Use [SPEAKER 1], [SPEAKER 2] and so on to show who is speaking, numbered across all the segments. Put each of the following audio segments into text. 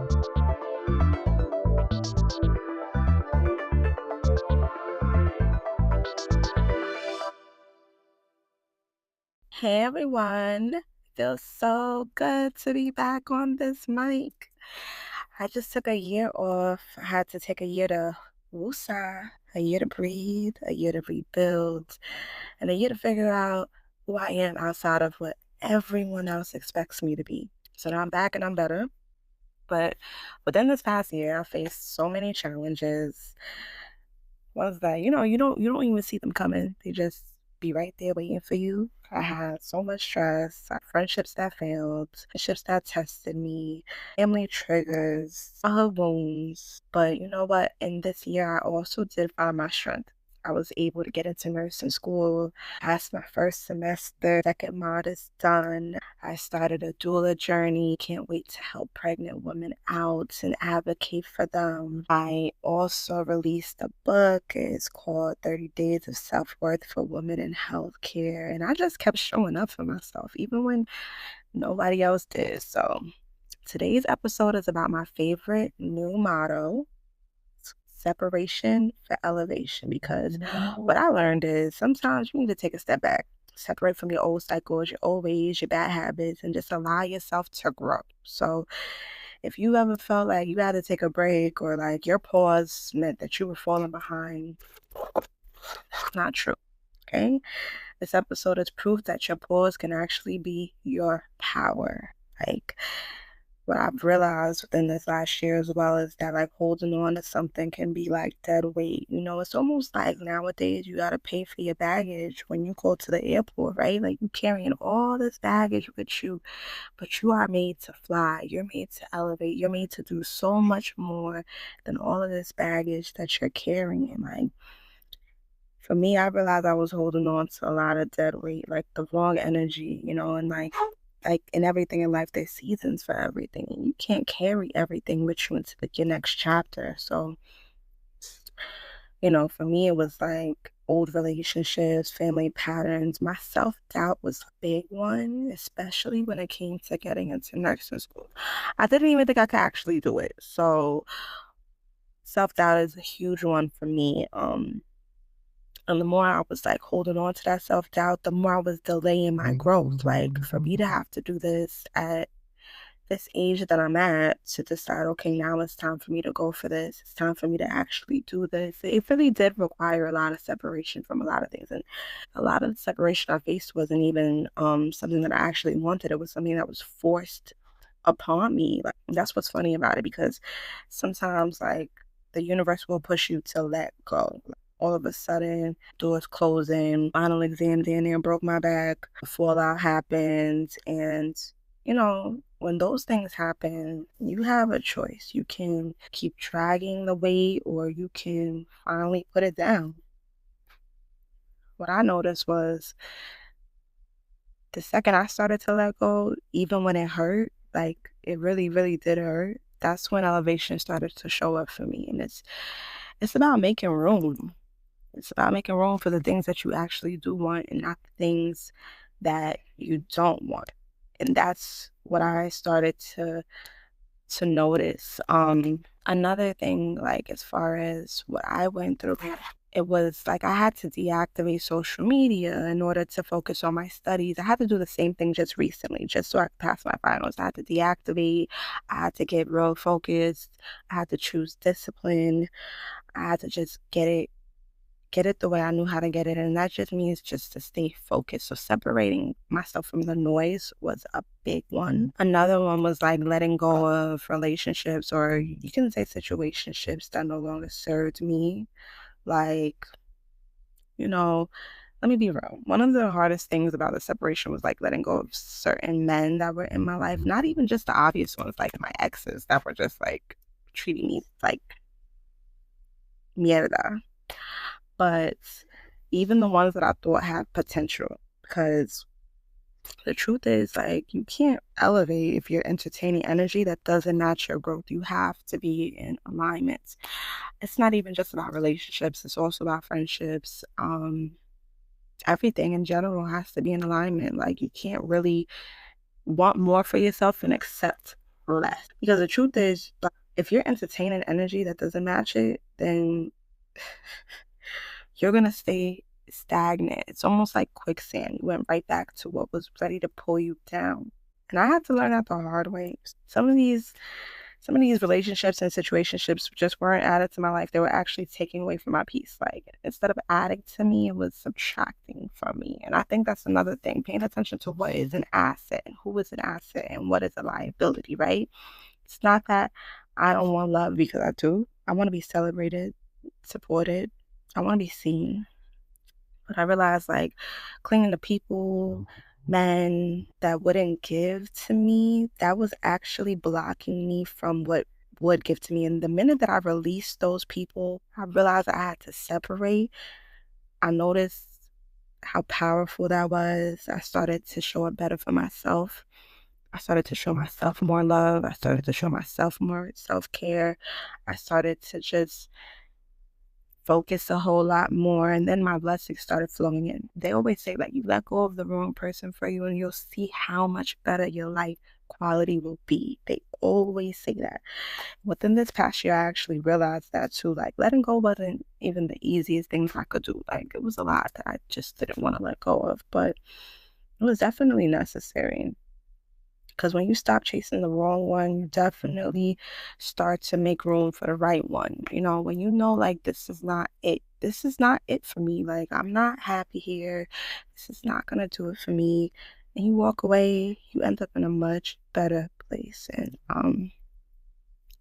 [SPEAKER 1] Hey everyone, feels so good to be back on this mic. I just took a year off. I had to take a year to woosah, a year to breathe, a year to rebuild, and a year to figure out who I am outside of what everyone else expects me to be. So now I'm back and I'm better. But within this past year, I faced so many challenges. Was that, you don't even see them coming. They just be right there waiting for you. I had so much stress, friendships that failed, friendships that tested me, family triggers, wounds. But you know what? In this year, I also did find my strength. I was able to get into nursing school, passed my first semester, second mod is done. I started a doula journey. Can't wait to help pregnant women out and advocate for them. I also released a book. It's called 30 Days of Self-Worth for Women in Healthcare. And I just kept showing up for myself, even when nobody else did. So today's episode is about my favorite new motto: separation for elevation. Because what I learned is sometimes you need to take a step back, separate from your old cycles, your old ways, your bad habits, and just allow yourself to grow. So if you ever felt like you had to take a break or like your pause meant that you were falling behind, that's not true. Okay? This episode is proof that your pause can actually be your power. Like, what I've realized within this last year as well is that like holding on to something can be like dead weight. It's almost like nowadays you gotta pay for your baggage when you go to the airport, right? Like you carrying all this baggage with you, but you are made to fly. You're made to elevate. You're made to do so much more than all of this baggage that you're carrying. Like for me, I realized I was holding on to a lot of dead weight, like the wrong energy, and like in everything in life, there's seasons for everything. And you can't carry everything with you into your next chapter. So, for me, it was like old relationships, family patterns. My self-doubt was a big one, especially when it came to getting into nursing school. I didn't even think I could actually do it. So self-doubt is a huge one for me. And the more I was like holding on to that self-doubt, the more I was delaying my growth. Like for me to have to do this at this age that I'm at to decide, okay, now it's time for me to go for this. It's time for me to actually do this. It really did require a lot of separation from a lot of things. And a lot of the separation I faced wasn't even something that I actually wanted. It was something that was forced upon me. Like that's what's funny about it, because sometimes like the universe will push you to let go. All of a sudden, doors closing, final exam down there broke my back, fallout happened, and when those things happen, you have a choice. You can keep dragging the weight or you can finally put it down. What I noticed was the second I started to let go, even when it hurt, like it really, really did hurt, that's when elevation started to show up for me. And it's about making room. It's about making room for the things that you actually do want and not the things that you don't want. And that's what I started to notice. Another thing, like as far as what I went through, it was like I had to deactivate social media in order to focus on my studies. I had to do the same thing just recently, just so I could pass my finals. I had to deactivate, I had to get real focused, I had to choose discipline, I had to just get it the way I knew how to get it. And that just means just to stay focused. So separating myself from the noise was a big one. Another one was like letting go of relationships, or you can say situationships that no longer served me. Like, let me be real. One of the hardest things about the separation was like letting go of certain men that were in my life. Not even just the obvious ones, like my exes that were just like treating me like mierda. But even the ones that I thought had potential, because the truth is, like, you can't elevate if you're entertaining energy that doesn't match your growth. You have to be in alignment. It's not even just about relationships, it's also about friendships. Everything in general has to be in alignment. Like, you can't really want more for yourself and accept less. Because the truth is, like, if you're entertaining energy that doesn't match it, then you're gonna stay stagnant. It's almost like quicksand. You went right back to what was ready to pull you down. And I had to learn that the hard way. Some of these relationships and situationships just weren't added to my life. They were actually taking away from my peace. Like, instead of adding to me, it was subtracting from me. And I think that's another thing, paying attention to what is an asset and who is an asset and what is a liability, right? It's not that I don't want love, because I do. I want to be celebrated, supported. I want to be seen. But I realized, like, clinging to people, men that wouldn't give to me, that was actually blocking me from what would give to me. And the minute that I released those people, I realized I had to separate. I noticed how powerful that was. I started to show up better for myself. I started to show myself more love. I started to show myself more self-care. I started to just focus a whole lot more, and then my blessings started flowing in. They always say, like, you let go of the wrong person for you and you'll see how much better your life quality will be. They always say that. Within this past year, I actually realized that too. Like, letting go wasn't even the easiest things I could do. Like, it was a lot that I just didn't want to let go of, but it was definitely necessary. Because when you stop chasing the wrong one, you definitely start to make room for the right one. You know, when you know, like, this is not it. This is not it for me. Like, I'm not happy here. This is not going to do it for me. And you walk away, you end up in a much better place. And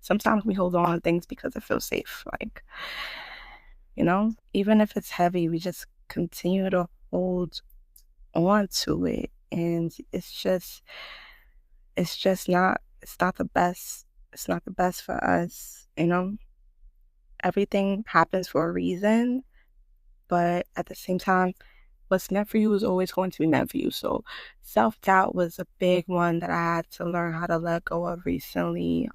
[SPEAKER 1] sometimes we hold on to things because it feels safe. Like, even if it's heavy, we just continue to hold on to it. And it's not the best. It's not the best for us. Everything happens for a reason, but at the same time, what's meant for you is always going to be meant for you. So self-doubt was a big one that I had to learn how to let go of recently.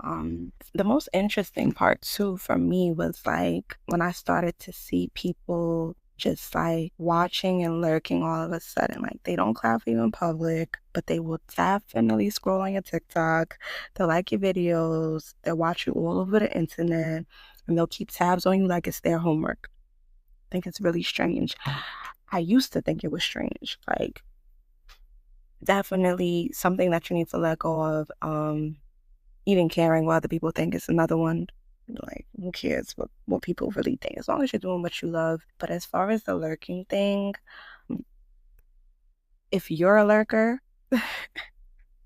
[SPEAKER 1] The most interesting part too for me was, like, when I started to see people just, like, watching and lurking all of a sudden. Like, they don't clap for you in public, but they will definitely scroll on your TikTok. They'll like your videos. They'll watch you all over the internet, and they'll keep tabs on you like it's their homework. I think it's really strange. I used to think it was strange. Like, definitely something that you need to let go of. Even caring what other people think is another one. Like, who cares what people really think, as long as you're doing what you love. But as far as the lurking thing, if you're a lurker,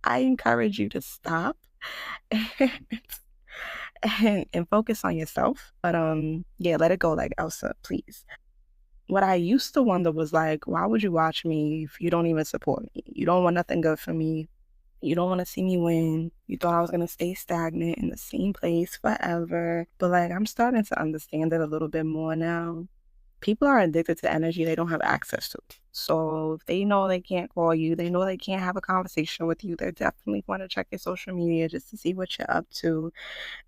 [SPEAKER 1] I encourage you to stop and focus on yourself. But yeah, let it go, like Elsa, please. What I used to wonder was, like, why would you watch me if you don't even support me? You don't want nothing good for me. You don't want to see me win. You thought I was going to stay stagnant in the same place forever. But, like, I'm starting to understand it a little bit more now. People are addicted to energy they don't have access to. So if they know they can't call you, they know they can't have a conversation with you, they're definitely going to check your social media just to see what you're up to.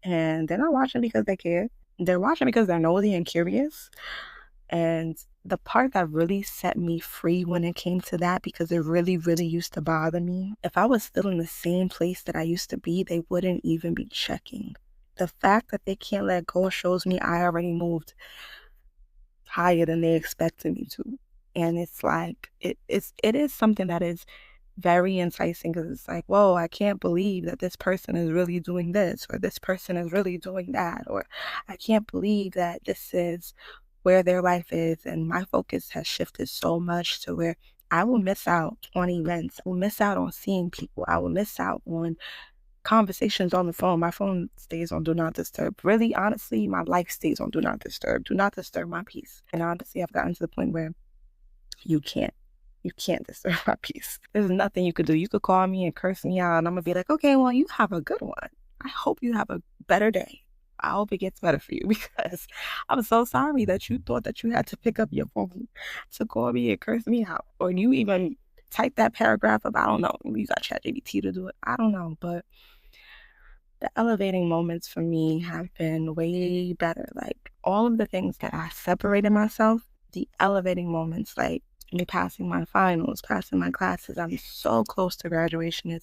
[SPEAKER 1] And they're not watching because they care. They're watching because they're nosy and curious. And the part that really set me free when it came to that, because it really, really used to bother me, if I was still in the same place that I used to be, they wouldn't even be checking. The fact that they can't let go shows me I already moved higher than they expected me to. And it's like, it is something that is very enticing, because it's like, whoa, I can't believe that this person is really doing this, or this person is really doing that, or I can't believe that this is where their life is. And my focus has shifted so much to where I will miss out on events. I will miss out on seeing people. I will miss out on conversations on the phone. My phone stays on Do Not Disturb. Really, honestly, my life stays on Do Not Disturb. Do not disturb my peace. And honestly, I've gotten to the point where you can't disturb my peace. There's nothing you could do. You could call me and curse me out, and I'm gonna be like, okay, well, you have a good one. I hope you have a better day. I hope it gets better for you, because I'm so sorry that you thought that you had to pick up your phone to call me and curse me out. Or you even type that paragraph up. I don't know. Maybe you got ChatGPT to do it. I don't know. But the elevating moments for me have been way better. Like, all of the things that I separated myself, the elevating moments, like me passing my finals, passing my classes. I'm so close to graduation.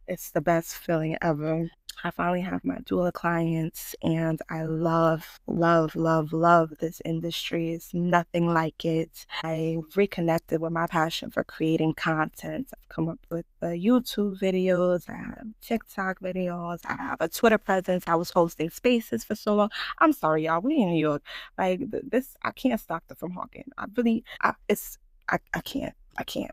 [SPEAKER 1] It's the best feeling ever. I finally have my doula clients, and I love, love, love, love this industry. It's nothing like it. I reconnected with my passion for creating content. I've come up with YouTube videos, I have TikTok videos, I have a Twitter presence. I was hosting spaces for so long. I'm sorry, y'all. We in New York. Like this, I can't stop the from honking. I can't. I can't.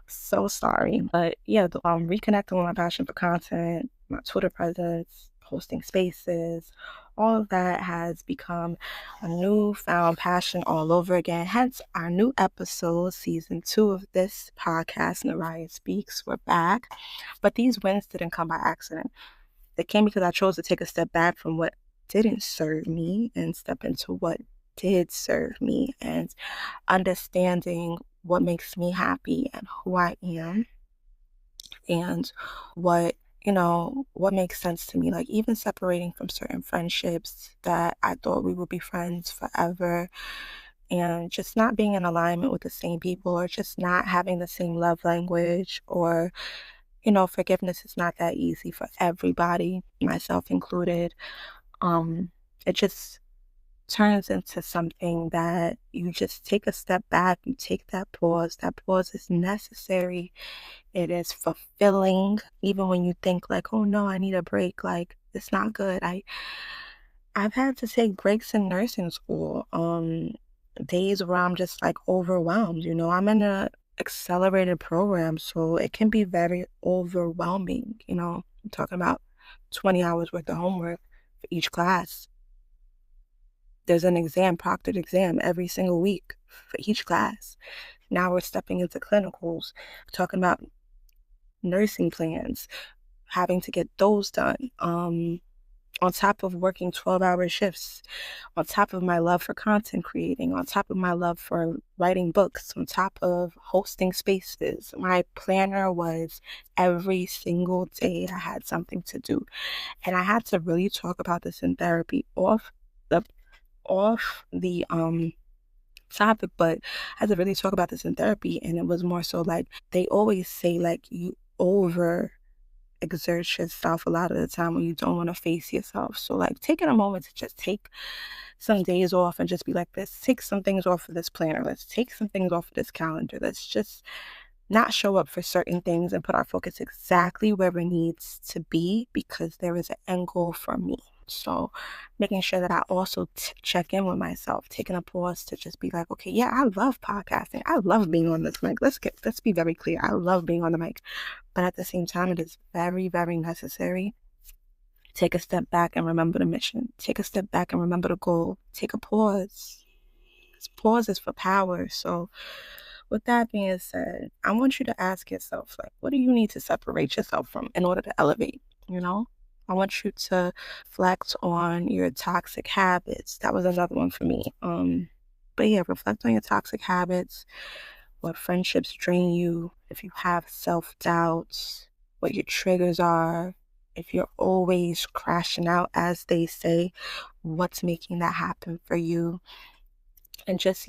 [SPEAKER 1] So sorry. But yeah, reconnecting with my passion for content, my Twitter presence, hosting spaces, all of that has become a newfound passion all over again. Hence our new episode, season 2 of this podcast, Nariah Speaks. We're back. But these wins didn't come by accident. They came because I chose to take a step back from what didn't serve me and step into what did serve me, and understanding what makes me happy and who I am, and what makes sense to me. Like even separating from certain friendships that I thought we would be friends forever, and just not being in alignment with the same people, or just not having the same love language, or forgiveness is not that easy for everybody, myself included. It just turns into something that you just take a step back, you take that pause. That pause is necessary. It is fulfilling. Even when you think like, oh no, I need a break, like it's not good. I've had to take breaks in nursing school. Days where I'm just like overwhelmed. I'm in a accelerated program, so it can be very overwhelming. I'm talking about 20 hours worth of homework for each class. There's an exam, proctored exam, every single week for each class. Now we're stepping into clinicals, talking about nursing plans, having to get those done. On top of working 12-hour shifts, on top of my love for content creating, on top of my love for writing books, on top of hosting spaces. My planner was every single day I had something to do. And I had to really talk about this in therapy off the topic, but I had to really talk about this in therapy. And it was more so like they always say like you over exert yourself a lot of the time when you don't want to face yourself. So like taking a moment to just take some days off and just be like, let's take some things off of this planner, let's take some things off of this calendar, let's just not show up for certain things and put our focus exactly where it needs to be, because there is an end goal for me. So making sure that I also check in with myself, taking a pause to just be like, okay, yeah, I love podcasting. I love being on this mic. Let's be very clear. I love being on the mic. But at the same time, it is very, very necessary. Take a step back and remember the mission. Take a step back and remember the goal. Take a pause. This pause is for power. So with that being said, I want you to ask yourself, like, what do you need to separate yourself from in order to elevate? I want you to reflect on your toxic habits. That was another one for me. But yeah, reflect on your toxic habits, what friendships drain you, if you have self-doubt, what your triggers are, if you're always crashing out, as they say, what's making that happen for you. And just,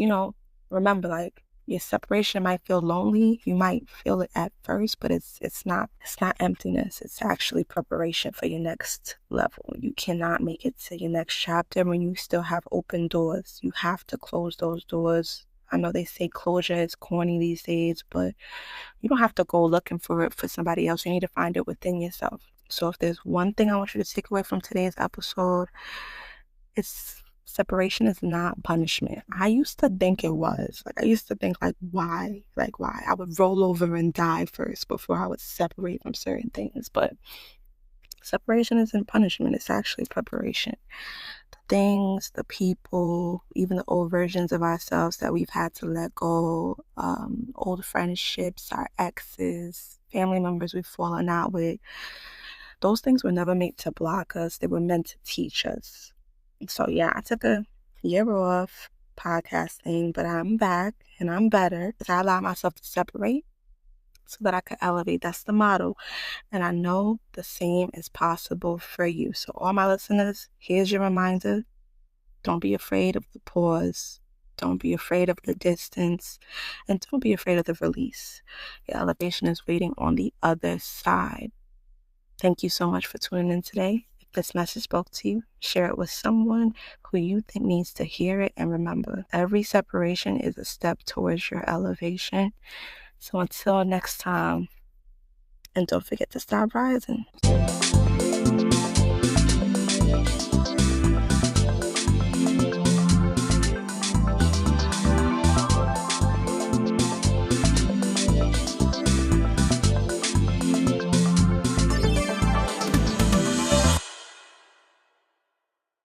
[SPEAKER 1] remember, like, your separation might feel lonely. You might feel it at first, but it's not emptiness. It's actually preparation for your next level. You cannot make it to your next chapter when you still have open doors. You have to close those doors. I know they say closure is corny these days, but you don't have to go looking for it for somebody else. You need to find it within yourself. So if there's one thing I want you to take away from today's episode, it's separation is not punishment. I used to think it was. Like, I used to think, like, why? Like, why? I would roll over and die first before I would separate from certain things. But separation isn't punishment. It's actually preparation. The things, the people, even the old versions of ourselves that we've had to let go, old friendships, our exes, family members we've fallen out with, those things were never meant to block us. They were meant to teach us. So yeah, I took a year off podcasting, but I'm back and I'm better because I allowed myself to separate so that I could elevate. That's the motto. And I know the same is possible for you. So all my listeners, here's your reminder. Don't be afraid of the pause. Don't be afraid of the distance, and don't be afraid of the release. Your elevation is waiting on the other side. Thank you so much for tuning in today. If this message spoke to you, share it with someone who you think needs to hear it. And remember, every separation is a step towards your elevation. So until next time, and don't forget to stop rising.